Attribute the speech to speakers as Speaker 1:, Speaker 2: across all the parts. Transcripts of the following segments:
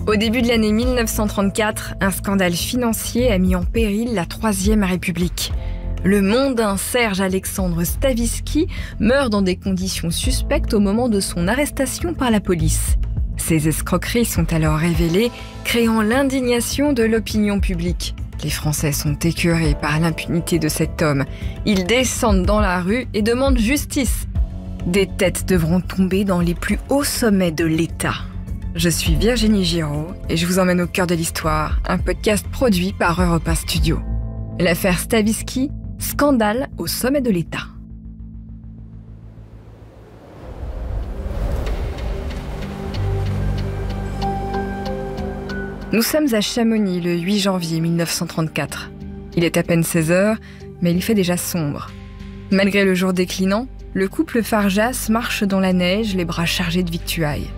Speaker 1: Au début de l'année 1934, un scandale financier a mis en péril la Troisième République. Le mondain Serge-Alexandre Stavisky meurt dans des conditions suspectes au moment de son arrestation par la police. Ces escroqueries sont alors révélées, créant l'indignation de l'opinion publique. Les Français sont écœurés par l'impunité de cet homme. Ils descendent dans la rue et demandent justice. Des têtes devront tomber dans les plus hauts sommets de l'État. Je suis Virginie Giraud et je vous emmène au cœur de l'histoire, un podcast produit par Europe 1 Studio. L'affaire Stavisky, scandale au sommet de l'État. Nous sommes à Chamonix le 8 janvier 1934. Il est à peine 16h, mais il fait déjà sombre. Malgré le jour déclinant, le couple Farjas marche dans la neige, les bras chargés de victuailles.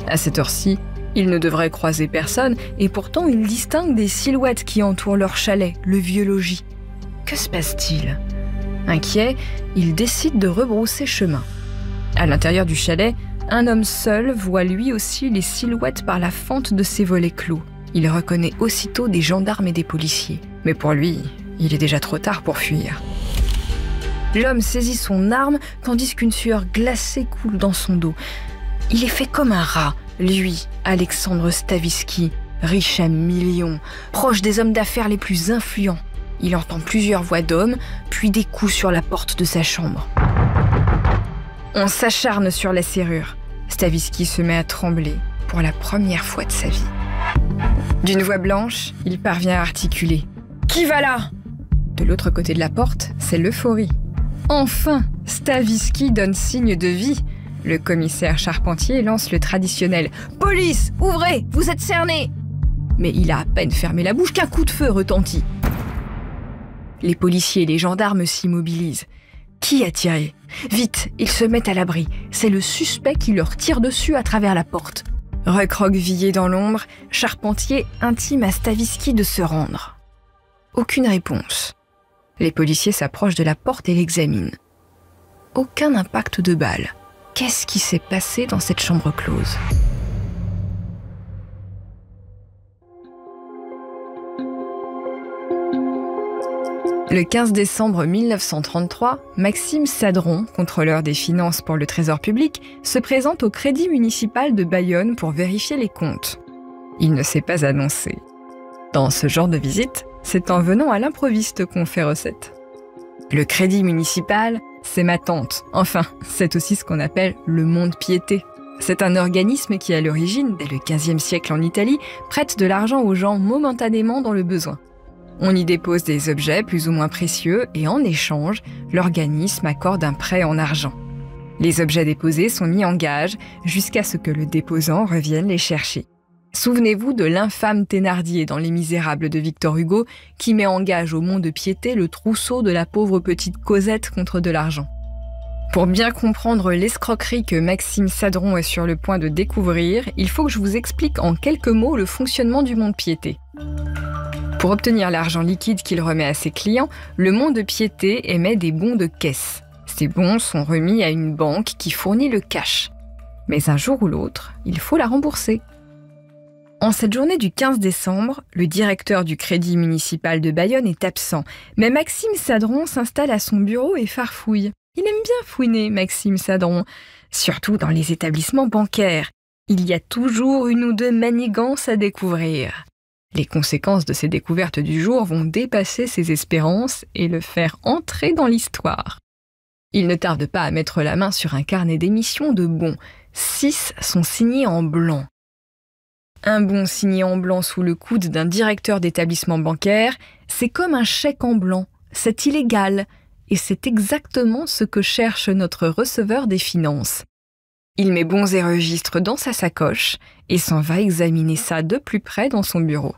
Speaker 1: À cette heure-ci, ils ne devraient croiser personne, et pourtant ils distinguent des silhouettes qui entourent leur chalet, le vieux logis. Que se passe-t-il ? Inquiets, ils décident de rebrousser chemin. À l'intérieur du chalet, un homme seul voit lui aussi les silhouettes par la fente de ses volets clos. Il reconnaît aussitôt des gendarmes et des policiers. Mais pour lui, il est déjà trop tard pour fuir. L'homme saisit son arme tandis qu'une sueur glacée coule dans son dos. Il est fait comme un rat, lui, Alexandre Stavisky, riche à millions, proche des hommes d'affaires les plus influents. Il entend plusieurs voix d'hommes, puis des coups sur la porte de sa chambre. On s'acharne sur la serrure. Stavisky se met à trembler pour la première fois de sa vie. D'une voix blanche, il parvient à articuler « Qui va là ?» De l'autre côté de la porte, c'est l'euphorie. Enfin, Stavisky donne signe de vie. Le commissaire Charpentier lance le traditionnel « Police, ouvrez, vous êtes cernés !» Mais il a à peine fermé la bouche qu'un coup de feu retentit. Les policiers et les gendarmes s'immobilisent. Qui a tiré ? Vite, ils se mettent à l'abri. C'est le suspect qui leur tire dessus à travers la porte. Recroquevillé dans l'ombre, Charpentier intime à Stavisky de se rendre. Aucune réponse. Les policiers s'approchent de la porte et l'examinent. Aucun impact de balle. Qu'est-ce qui s'est passé dans cette chambre close ? Le 15 décembre 1933, Maxime Sadron, contrôleur des finances pour le Trésor public, se présente au Crédit municipal de Bayonne pour vérifier les comptes. Il ne s'est pas annoncé. Dans ce genre de visite, c'est en venant à l'improviste qu'on fait recette. Le Crédit municipal, c'est ma tante. Enfin, c'est aussi ce qu'on appelle le mont-de-piété. C'est un organisme qui, à l'origine, dès le XVe siècle en Italie, prête de l'argent aux gens momentanément dans le besoin. On y dépose des objets plus ou moins précieux et en échange, l'organisme accorde un prêt en argent. Les objets déposés sont mis en gage jusqu'à ce que le déposant revienne les chercher. Souvenez-vous de l'infâme Thénardier dans Les Misérables de Victor Hugo qui met en gage au mont-de-piété le trousseau de la pauvre petite Cosette contre de l'argent. Pour bien comprendre l'escroquerie que Maxime Sadron est sur le point de découvrir, il faut que je vous explique en quelques mots le fonctionnement du mont-de-piété. Pour obtenir l'argent liquide qu'il remet à ses clients, le mont-de-piété émet des bons de caisse. Ces bons sont remis à une banque qui fournit le cash. Mais un jour ou l'autre, il faut la rembourser. En cette journée du 15 décembre, le directeur du Crédit municipal de Bayonne est absent, mais Maxime Sadron s'installe à son bureau et farfouille. Il aime bien fouiner, Maxime Sadron, surtout dans les établissements bancaires. Il y a toujours une ou deux manigances à découvrir. Les conséquences de ces découvertes du jour vont dépasser ses espérances et le faire entrer dans l'histoire. Il ne tarde pas à mettre la main sur un carnet d'émissions de bons. 6 sont signés en blanc. Un bon signé en blanc sous le coude d'un directeur d'établissement bancaire, c'est comme un chèque en blanc. C'est illégal. Et c'est exactement ce que cherche notre receveur des finances. Il met bons et registres dans sa sacoche et s'en va examiner ça de plus près dans son bureau.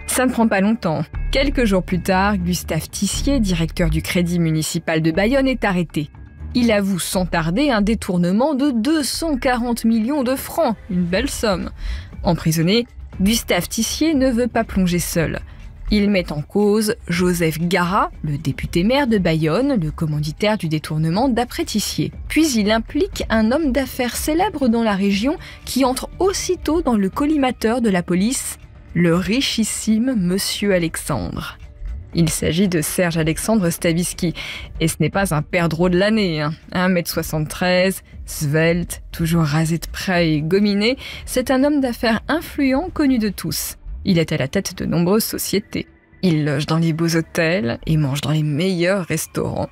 Speaker 1: Ça ne prend pas longtemps. Quelques jours plus tard, Gustave Tissier, directeur du Crédit municipal de Bayonne, est arrêté. Il avoue sans tarder un détournement de 240 millions de francs, une belle somme. Emprisonné, Gustave Tissier ne veut pas plonger seul. Il met en cause Joseph Garat, le député-maire de Bayonne, le commanditaire du détournement d'après Tissier. Puis il implique un homme d'affaires célèbre dans la région qui entre aussitôt dans le collimateur de la police, le richissime Monsieur Alexandre. Il s'agit de Serge Alexandre Stavisky, et ce n'est pas un perdreau de l'année. 1m73, svelte, toujours rasé de près et gominé, c'est un homme d'affaires influent connu de tous. Il est à la tête de nombreuses sociétés. Il loge dans les beaux hôtels et mange dans les meilleurs restaurants.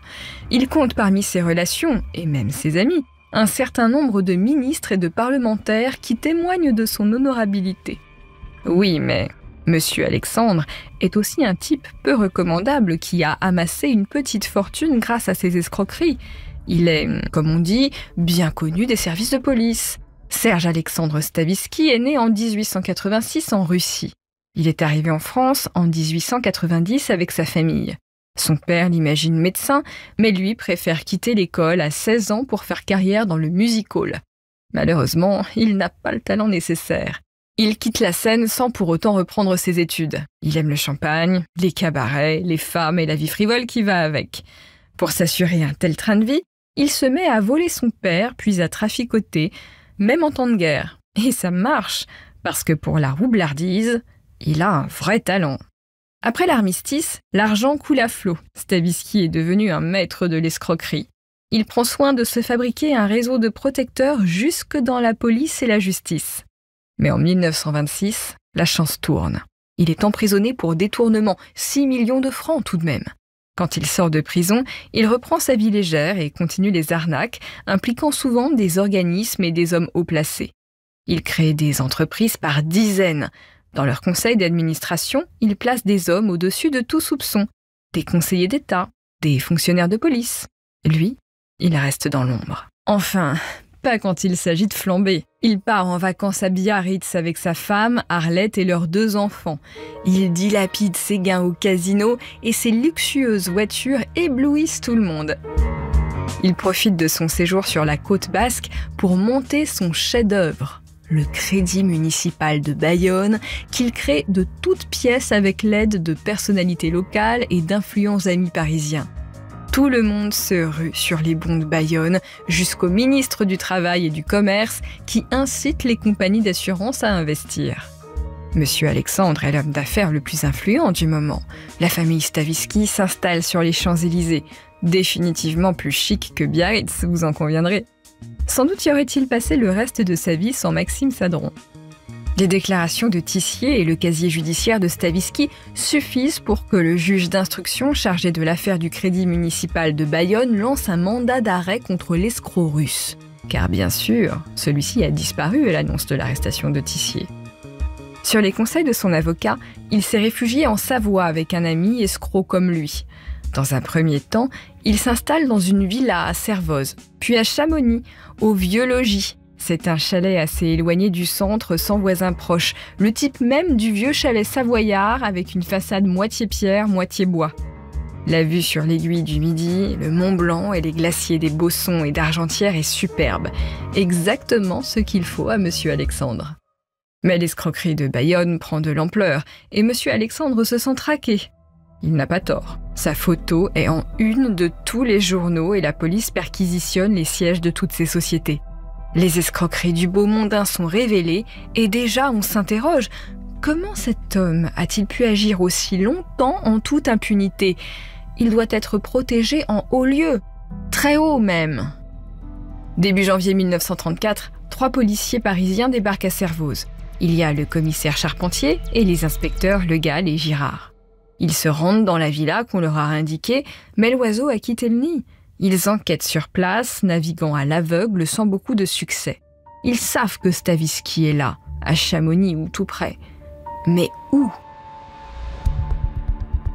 Speaker 1: Il compte parmi ses relations, et même ses amis, un certain nombre de ministres et de parlementaires qui témoignent de son honorabilité. Oui, mais Monsieur Alexandre est aussi un type peu recommandable qui a amassé une petite fortune grâce à ses escroqueries. Il est, comme on dit, bien connu des services de police. Serge Alexandre Stavisky est né en 1886 en Russie. Il est arrivé en France en 1890 avec sa famille. Son père l'imagine médecin, mais lui préfère quitter l'école à 16 ans pour faire carrière dans le music-hall. Malheureusement, il n'a pas le talent nécessaire. Il quitte la scène sans pour autant reprendre ses études. Il aime le champagne, les cabarets, les femmes et la vie frivole qui va avec. Pour s'assurer un tel train de vie, il se met à voler son père, puis à traficoter, même en temps de guerre. Et ça marche, parce que pour la roublardise, il a un vrai talent. Après l'armistice, l'argent coule à flot. Stavisky est devenu un maître de l'escroquerie. Il prend soin de se fabriquer un réseau de protecteurs jusque dans la police et la justice. Mais en 1926, la chance tourne. Il est emprisonné pour détournement, 6 millions de francs tout de même. Quand il sort de prison, il reprend sa vie légère et continue les arnaques, impliquant souvent des organismes et des hommes haut placés. Il crée des entreprises par dizaines. Dans leur conseil d'administration, il place des hommes au-dessus de tout soupçon, des conseillers d'État, des fonctionnaires de police. Lui, il reste dans l'ombre. Enfin, pas quand il s'agit de flamber. Il part en vacances à Biarritz avec sa femme, Arlette et leurs 2 enfants. Il dilapide ses gains au casino et ses luxueuses voitures éblouissent tout le monde. Il profite de son séjour sur la côte basque pour monter son chef-d'œuvre, le Crédit municipal de Bayonne, qu'il crée de toutes pièces avec l'aide de personnalités locales et d'influents amis parisiens. Tout le monde se rue sur les bons de Bayonne, jusqu'au ministre du Travail et du Commerce qui incite les compagnies d'assurance à investir. Monsieur Alexandre est l'homme d'affaires le plus influent du moment. La famille Stavisky s'installe sur les Champs-Élysées, définitivement plus chic que Biarritz, vous en conviendrez. Sans doute y aurait-il passé le reste de sa vie sans Maxime Sadron. Les déclarations de Tissier et le casier judiciaire de Stavisky suffisent pour que le juge d'instruction chargé de l'affaire du Crédit municipal de Bayonne lance un mandat d'arrêt contre l'escroc russe. Car bien sûr, celui-ci a disparu à l'annonce de l'arrestation de Tissier. Sur les conseils de son avocat, il s'est réfugié en Savoie avec un ami escroc comme lui. Dans un premier temps, il s'installe dans une villa à Servoz, puis à Chamonix, au Vieux-Logis. C'est un chalet assez éloigné du centre, sans voisins proches, le type même du vieux chalet savoyard avec une façade moitié pierre, moitié bois. La vue sur l'aiguille du Midi, le Mont Blanc et les glaciers des Bossons et d'Argentière est superbe. Exactement ce qu'il faut à Monsieur Alexandre. Mais l'escroquerie de Bayonne prend de l'ampleur et Monsieur Alexandre se sent traqué. Il n'a pas tort. Sa photo est en une de tous les journaux et la police perquisitionne les sièges de toutes ces sociétés. Les escroqueries du beau mondain sont révélées et déjà on s'interroge. Comment cet homme a-t-il pu agir aussi longtemps en toute impunité ? Il doit être protégé en haut lieu, très haut même. Début janvier 1934, 3 policiers parisiens débarquent à Servoz. Il y a le commissaire Charpentier et les inspecteurs Le Gall et Girard. Ils se rendent dans la villa qu'on leur a indiquée, mais l'oiseau a quitté le nid. Ils enquêtent sur place, naviguant à l'aveugle sans beaucoup de succès. Ils savent que Stavisky est là, à Chamonix ou tout près. Mais où ?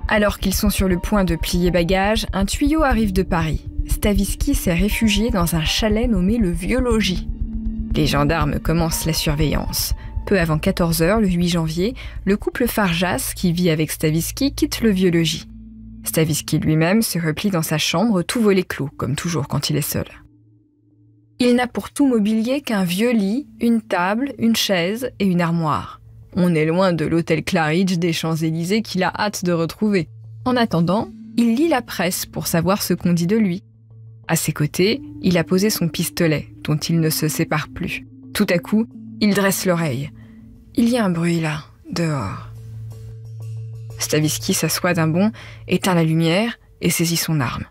Speaker 1: Alors qu'ils sont sur le point de plier bagages, un tuyau arrive de Paris. Stavisky s'est réfugié dans un chalet nommé le Vieux-Logis. Les gendarmes commencent la surveillance. Peu avant 14h, le 8 janvier, le couple Farjas, qui vit avec Stavisky, quitte le Vieux-Logis. Stavisky lui-même se replie dans sa chambre, tout volet clos, comme toujours quand il est seul. Il n'a pour tout mobilier qu'un vieux lit, une table, une chaise et une armoire. On est loin de l'hôtel Claridge des Champs-Élysées qu'il a hâte de retrouver. En attendant, il lit la presse pour savoir ce qu'on dit de lui. À ses côtés, il a posé son pistolet, dont il ne se sépare plus. Tout à coup, il dresse l'oreille. Il y a un bruit là, dehors. Stavisky s'assoit d'un bond, éteint la lumière et saisit son arme.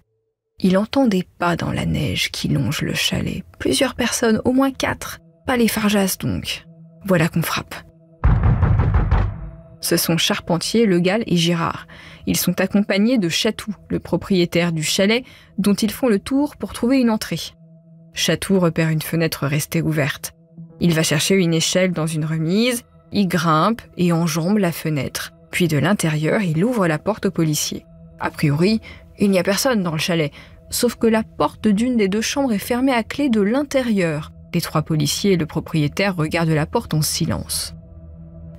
Speaker 1: Il entend des pas dans la neige qui longe le chalet. Plusieurs personnes, au moins 4. Pas les Farjas donc. Voilà qu'on frappe. Ce sont Charpentier, Le Gall et Girard. Ils sont accompagnés de Chatou, le propriétaire du chalet, dont ils font le tour pour trouver une entrée. Chatou repère une fenêtre restée ouverte. Il va chercher une échelle dans une remise, il grimpe et enjambe la fenêtre. Puis de l'intérieur, il ouvre la porte aux policiers. A priori, il n'y a personne dans le chalet, sauf que la porte d'une des 2 chambres est fermée à clé de l'intérieur. Les 3 policiers et le propriétaire regardent la porte en silence.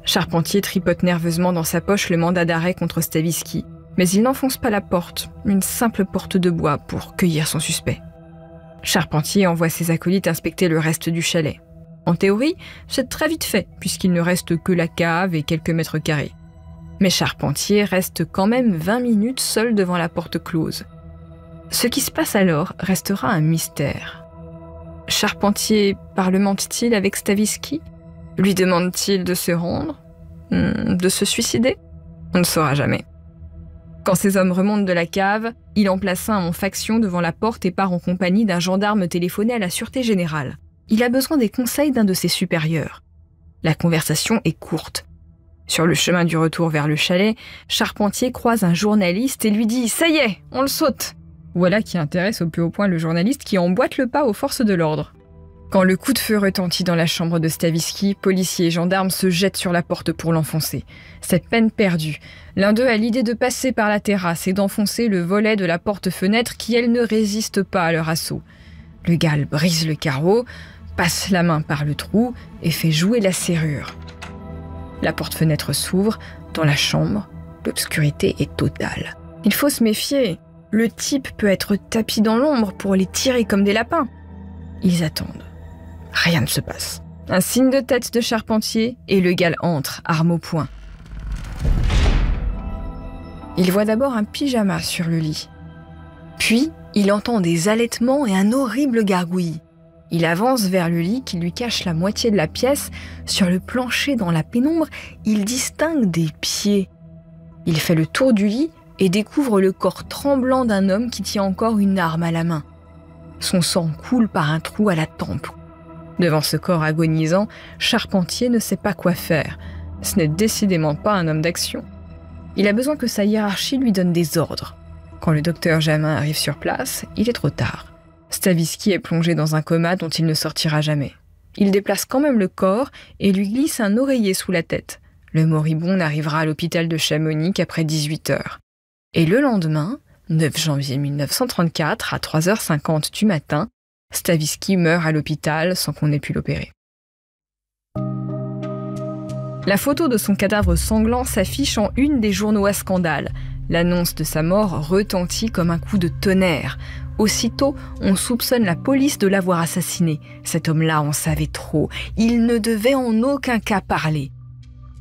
Speaker 1: Charpentier tripote nerveusement dans sa poche le mandat d'arrêt contre Stavisky, mais il n'enfonce pas la porte, une simple porte de bois pour cueillir son suspect. Charpentier envoie ses acolytes inspecter le reste du chalet. En théorie, c'est très vite fait, puisqu'il ne reste que la cave et quelques mètres carrés. Mais Charpentier reste quand même 20 minutes seul devant la porte close. Ce qui se passe alors restera un mystère. Charpentier parlemente-t-il avec Stavisky ? Lui demande-t-il de se rendre ? De se suicider ? On ne saura jamais. Quand ces hommes remontent de la cave, il en place un en faction devant la porte et part en compagnie d'un gendarme téléphoné à la Sûreté Générale. Il a besoin des conseils d'un de ses supérieurs. La conversation est courte. Sur le chemin du retour vers le chalet, Charpentier croise un journaliste et lui dit « Ça y est, on le saute !» Voilà qui intéresse au plus haut point le journaliste qui emboîte le pas aux forces de l'ordre. Quand le coup de feu retentit dans la chambre de Stavisky, policiers et gendarmes se jettent sur la porte pour l'enfoncer. C'est peine perdue. L'un d'eux a l'idée de passer par la terrasse et d'enfoncer le volet de la porte-fenêtre qui, elle, ne résiste pas à leur assaut. Le Gall brise le carreau, passe la main par le trou et fait jouer la serrure. La porte-fenêtre s'ouvre. Dans la chambre, l'obscurité est totale. Il faut se méfier. Le type peut être tapi dans l'ombre pour les tirer comme des lapins. Ils attendent. Rien ne se passe. Un signe de tête de Charpentier et le Gall entre, arme au poing. Il voit d'abord un pyjama sur le lit. Puis, il entend des halètements et un horrible gargouillis. Il avance vers le lit qui lui cache la moitié de la pièce. Sur le plancher dans la pénombre, il distingue des pieds. Il fait le tour du lit et découvre le corps tremblant d'un homme qui tient encore une arme à la main. Son sang coule par un trou à la tempe. Devant ce corps agonisant, Charpentier ne sait pas quoi faire. Ce n'est décidément pas un homme d'action. Il a besoin que sa hiérarchie lui donne des ordres. Quand le docteur Jamin arrive sur place, il est trop tard. Stavisky est plongé dans un coma dont il ne sortira jamais. Il déplace quand même le corps et lui glisse un oreiller sous la tête. Le moribond n'arrivera à l'hôpital de Chamonix qu'après 18 heures. Et le lendemain, 9 janvier 1934, à 3h50 du matin, Stavisky meurt à l'hôpital sans qu'on ait pu l'opérer. La photo de son cadavre sanglant s'affiche en une des journaux à scandale. L'annonce de sa mort retentit comme un coup de tonnerre. Aussitôt, on soupçonne la police de l'avoir assassiné. Cet homme-là en savait trop. Il ne devait en aucun cas parler.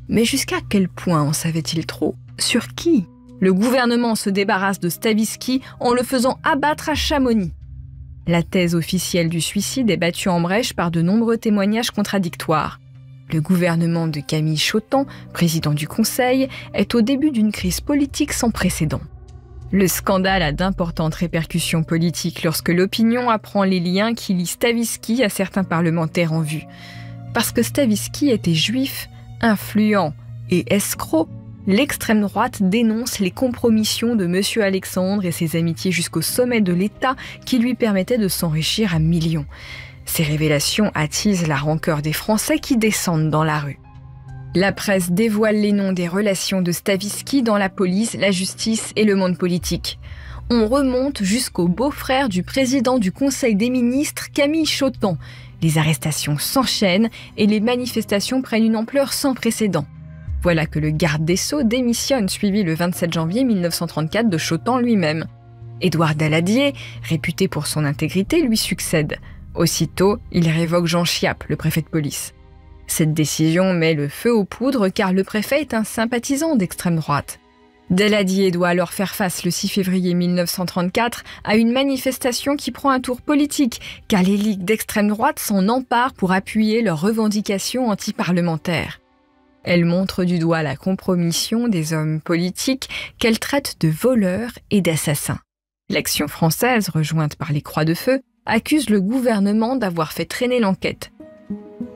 Speaker 1: Mais jusqu'à quel point en savait-il trop ? Sur qui ? Le gouvernement se débarrasse de Stavisky en le faisant abattre à Chamonix. La thèse officielle du suicide est battue en brèche par de nombreux témoignages contradictoires. Le gouvernement de Camille Chotan, président du Conseil, est au début d'une crise politique sans précédent. Le scandale a d'importantes répercussions politiques lorsque l'opinion apprend les liens qui lient Stavisky à certains parlementaires en vue. Parce que Stavisky était juif, influent et escroc, l'extrême droite dénonce les compromissions de M. Alexandre et ses amitiés jusqu'au sommet de l'État qui lui permettaient de s'enrichir à millions. Ces révélations attisent la rancœur des Français qui descendent dans la rue. La presse dévoile les noms des relations de Stavisky dans la police, la justice et le monde politique. On remonte jusqu'au beau-frère du président du Conseil des ministres, Camille Chotan. Les arrestations s'enchaînent et les manifestations prennent une ampleur sans précédent. Voilà que le garde des Sceaux démissionne, suivi le 27 janvier 1934 de Chotan lui-même. Édouard Daladier, réputé pour son intégrité, lui succède. Aussitôt, il révoque Jean Chiappe, le préfet de police. Cette décision met le feu aux poudres car le préfet est un sympathisant d'extrême droite. Daladier doit alors faire face le 6 février 1934 à une manifestation qui prend un tour politique, car les ligues d'extrême droite s'en emparent pour appuyer leurs revendications anti-parlementaires. Elles montrent du doigt la compromission des hommes politiques qu'elles traitent de voleurs et d'assassins. L'Action française, rejointe par les Croix de Feu, accuse le gouvernement d'avoir fait traîner l'enquête.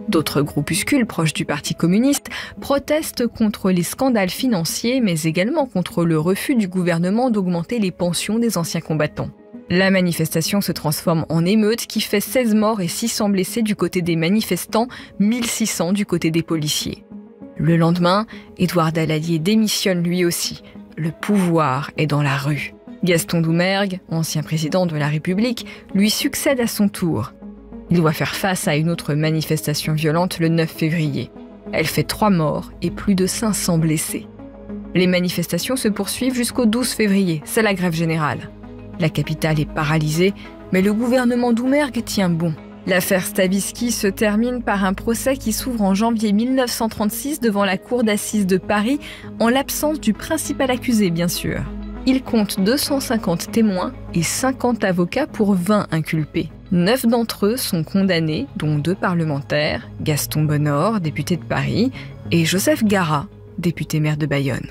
Speaker 1: D'autres groupuscules proches du Parti communiste protestent contre les scandales financiers, mais également contre le refus du gouvernement d'augmenter les pensions des anciens combattants. La manifestation se transforme en émeute qui fait 16 morts et 600 blessés du côté des manifestants, 1600 du côté des policiers. Le lendemain, Édouard Daladier démissionne lui aussi. Le pouvoir est dans la rue. Gaston Doumergue, ancien président de la République, lui succède à son tour. Il doit faire face à une autre manifestation violente le 9 février. Elle fait 3 morts et plus de 500 blessés. Les manifestations se poursuivent jusqu'au 12 février, c'est la grève générale. La capitale est paralysée, mais le gouvernement Doumergue tient bon. L'affaire Stavisky se termine par un procès qui s'ouvre en janvier 1936 devant la cour d'assises de Paris, en l'absence du principal accusé bien sûr. Il compte 250 témoins et 50 avocats pour 20 inculpés. 9 d'entre eux sont condamnés, dont 2 parlementaires, Gaston Bonheur, député de Paris, et Joseph Garat, député maire de Bayonne.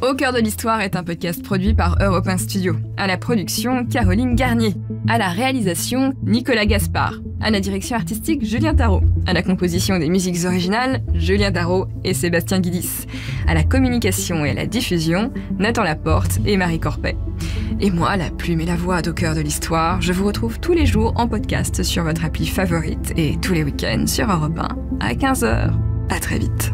Speaker 1: Au cœur de l'histoire est un podcast produit par Europe 1 Studio. À la production, Caroline Garnier. À la réalisation, Nicolas Gaspard. À la direction artistique, Julien Tarot. À la composition des musiques originales, Julien Tarot et Sébastien Guidis. À la communication et à la diffusion, Nathan Laporte et Marie Corpet. Et moi, la plume et la voix d'Au cœur de l'histoire, je vous retrouve tous les jours en podcast sur votre appli favorite et tous les week-ends sur Europe 1 à 15h. À très vite.